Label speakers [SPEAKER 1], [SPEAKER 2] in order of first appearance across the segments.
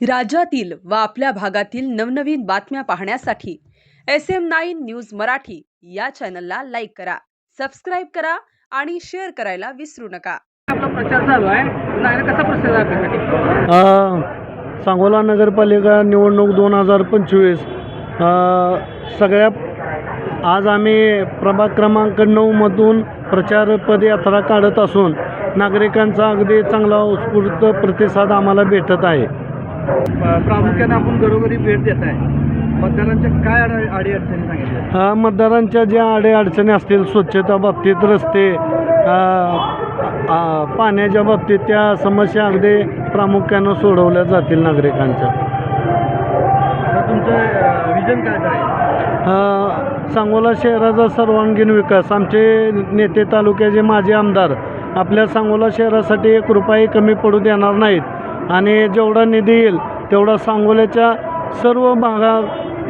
[SPEAKER 1] राज्यातील व आपल्या भागातील नवनवीन बातम्या पाहण्यासाठी SM9 न्यूज मराठी या चॅनलला लाईक करा, सबस्क्राइब करा आणि शेअर करायला विसरू नका.
[SPEAKER 2] आपला प्रचार चालू आहे. कसा प्रचार आहे आपल्यासाठी?
[SPEAKER 3] सांगोला नगरपालिका निवडणूक 2025 सगळ्या आज आम्ही प्रभाग क्रमांक 9 मधून प्रचार पदयात्रा काढत असून नागरिकांचा अगदी चांगला उत्स्फूर्त प्रतिसाद आम्हाला भेटत आहे.
[SPEAKER 2] प्रामुख्याने आपण घरोघरी भेट देत आहे. मतदारांच्या काय अडीअडचणी सांगितल्या?
[SPEAKER 3] मतदारांच्या ज्या अडीअडचणी असतील स्वच्छता बाबतीत, रस्ते, पाण्याच्या बाबतीत, त्या समस्या अगदी प्रामुख्यानं सोडवल्या जातील नागरिकांच्या.
[SPEAKER 2] तुमचं विजन काय आहे?
[SPEAKER 3] सांगोला शहराचा सर्वांगीण विकास. आमचे नेते, तालुक्याचे माजी आमदार आपल्या सांगोला शहरासाठी 1 रुपयाही कमी पडू देणार नाहीत आणि जेवढा निधी येईल तेवढा सांगोल्याच्या सर्व भागात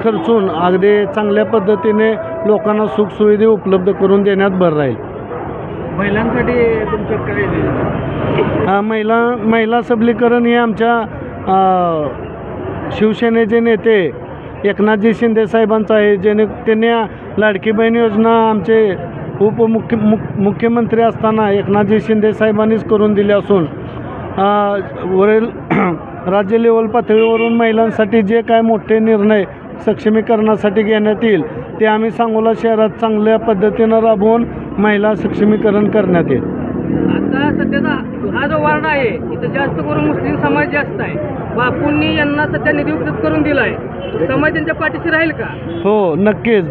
[SPEAKER 3] खर्चून अगदी चांगल्या पद्धतीने लोकांना सुखसुविधा उपलब्ध करून देण्यात भर राहील.
[SPEAKER 2] महिलांसाठी तुमचं काय?
[SPEAKER 3] महिला सबलीकरण हे आमच्या शिवसेनेचे नेते एकनाथजी शिंदे साहेबांचं आहे. त्यांनी लाडकी बहीण योजना आमचे मुख्यमंत्री असताना एकनाथजी शिंदे साहेबांनीच करून दिली असून वरील राज्य लेवल पातळीवरून महिलांसाठी जे काय मोठे निर्णय सक्षमीकरणासाठी घेण्यात येईल ते आम्ही सांगोला शहरात चांगल्या पद्धतीनं राबवून महिला सक्षमीकरण करण्यात येईल.
[SPEAKER 2] आता सध्याचा हा जो वार्ड आहे इथं जास्त करून मुस्लिम समाज जास्त आहे. बापूंनी यांना सध्या निधी उपलब्ध करून दिला आहे. समाज त्यांच्या पाठीशी राहील का?
[SPEAKER 3] हो, नक्कीच.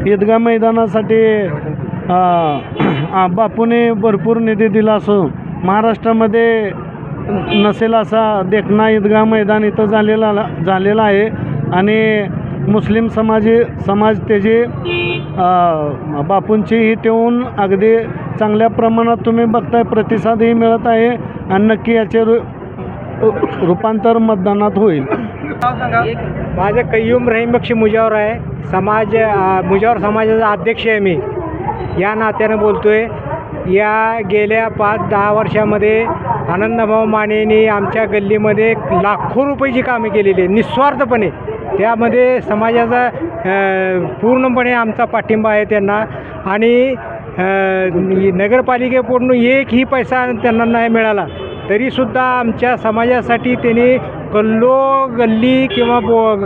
[SPEAKER 3] ईदगाह मैदानासाठी बापूने भरपूर निधी दिला असून महाराष्ट्रामध्ये नसेल असा देखना ईदगाह मैदान इथं झालेला आहे आणि मुस्लिम समाज त्याची बापूंची ही ठेवून अगदी चांगल्या प्रमाणात तुम्ही बघताय प्रतिसादही मिळत आहे आणि नक्की याचे रूपांतर मतदानात होईल.
[SPEAKER 4] माझं कय्यूम रहीम बक्ष मुजावर आहे. मुजावर समाजाचा अध्यक्ष आहे मी. या नात्यानं बोलतो आहे. या गेल्या 5-10 वर्षामध्ये आनंदभाऊ मानेंनी आमच्या गल्लीमध्ये लाखो रुपयाची कामे केलेली आहे निस्वार्थपणे. त्यामध्ये समाजाचा पूर्णपणे आमचा पाठिंबा आहे त्यांना. आणि नगरपालिकेकडून एकही पैसा त्यांना नाही मिळाला तरीसुद्धा आमच्या समाजासाठी त्यांनी गल्ली किंवा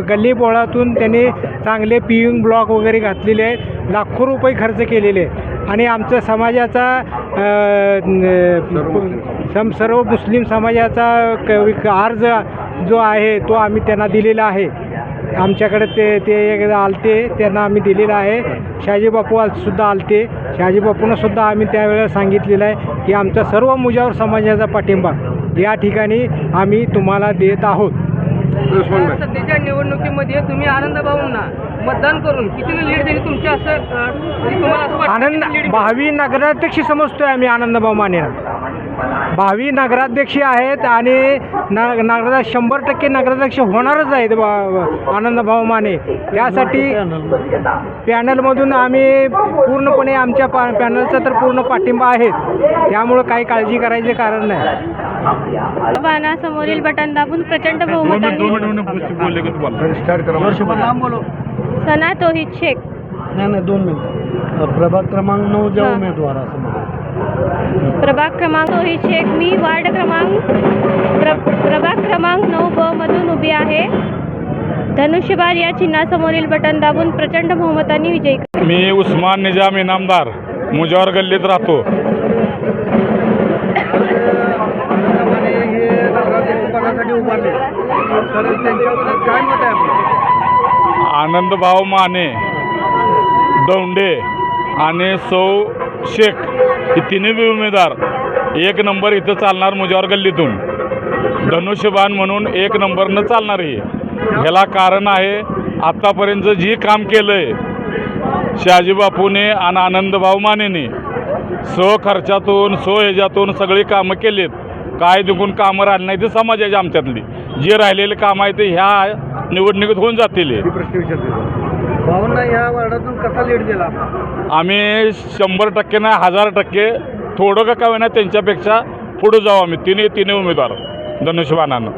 [SPEAKER 4] गल्ली बोळातून त्यांनी चांगले पिविंग ब्लॉक वगैरे घातलेले आहेत. लाखो रुपये खर्च केलेले आहेत आणि आमच्या समाजाचा सर्व मुस्लिम समाजाचा अर्ज जो आहे तो आम्ही त्यांना दिलेला आहे. आमच्याकडे ते आलते, त्यांना आम्ही दिलेला आहे. शहाजी बापू सुद्धा आलते. शहाजी बापूंनासुद्धा आम्ही त्यावेळेला सांगितलेलं आहे की आमचा सर्व मुजावर समाजाचा पाठिंबा या ठिकाणी आम्ही तुम्हाला देत आहोत.
[SPEAKER 2] सध्याच्या निवडणुकीमध्ये तुम्ही आनंदभाऊंना मतदान करून किती लीड दिली तुमच्या
[SPEAKER 4] आनंद भावी नगराध्यक्ष समजतोय आम्ही आनंदभाऊ मानेला. भावी नगराध्यक्ष आहेत आणि 100% नगराध्यक्ष होणारच आहेत आनंदभाऊ माने. यासाठी पॅनलमधून आम्ही पूर्णपणे आमच्या पॅनलचा तर पूर्ण पाठिंबा आहे. त्यामुळं काही काळजी करायचे कारण नाही.
[SPEAKER 5] समोरील बटन दाबून प्रचंड बहुमताने सना तोहिद शेख.
[SPEAKER 3] नाही 2 मिनिट. प्रभाग क्रमांक 9 ज्या उमेदवार असं
[SPEAKER 5] प्रभाग क्रमांक तोहिद शेख. मी वार्ड प्रभाग क्रमांक 9 मधून उभी आहे. धनुष्यबाण या चिन्हासमोरील बटन दाबून प्रचंड बहुमताने विजयी.
[SPEAKER 6] मी उस्मान निजाम इनामदार मुजावर गल्लीत राहतो. आनंदभाऊ माने, दौंडे आणि सौ शेख हे तिन्ही उमेदवार 1 नंबर इथं चालणार. मुजावर गल्लीतून धनुष्यबाण म्हणून 1 नंबरनं चालणार. ह्याला कारण आहे आत्तापर्यंत जी काम केलं आहे शहाजी बापूने आणि आनंदभाऊ मानेने खर्चातून ह्याच्यातून सगळी कामं केलीत. काय दुखून कामं राहिली नाही ते समाजाच्या आमच्यातली जे राहिलेले कामं आहे ते ह्या निवडणुकीत होऊन जातील.
[SPEAKER 2] भाऊंना या वार्डातून कसा लीड दिला?
[SPEAKER 6] आम्ही 100% नाही 1000% थोडं का होईना त्यांच्यापेक्षा पुढे जाऊ आम्ही तिन्ही उमेदवार धनुष्यबाणानं.